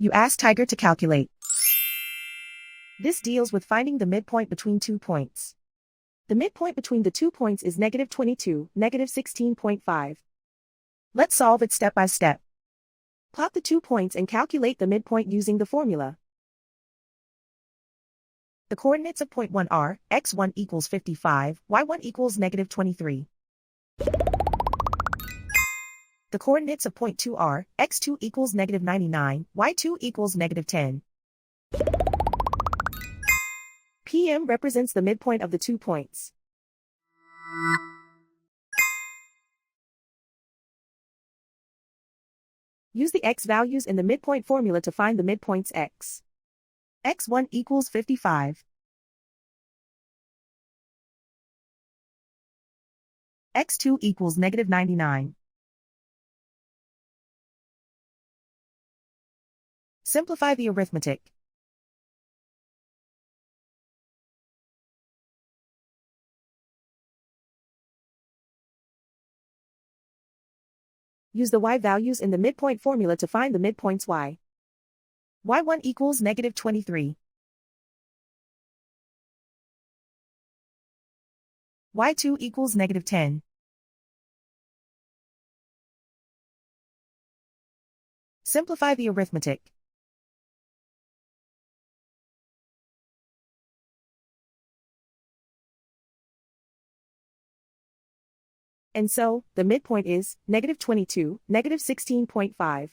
You ask Tiger to calculate. This deals with finding the midpoint between 2 points. The midpoint between the 2 points is -22, -16.5. Let's solve it step by step. Plot the 2 points and calculate the midpoint using the formula. The coordinates of point 1 are, x1 equals 55, y1 equals -23. The coordinates of point 2 are, x2 equals -99, y2 equals -10. PM represents the midpoint of the 2 points. Use the x values in the midpoint formula to find the midpoints x. x1 equals 55. x2 equals -99. Simplify the arithmetic. Use the y values in the midpoint formula to find the midpoints y. y1 equals -23. y2 equals -10. Simplify the arithmetic. And so, the midpoint is -22, -16.5.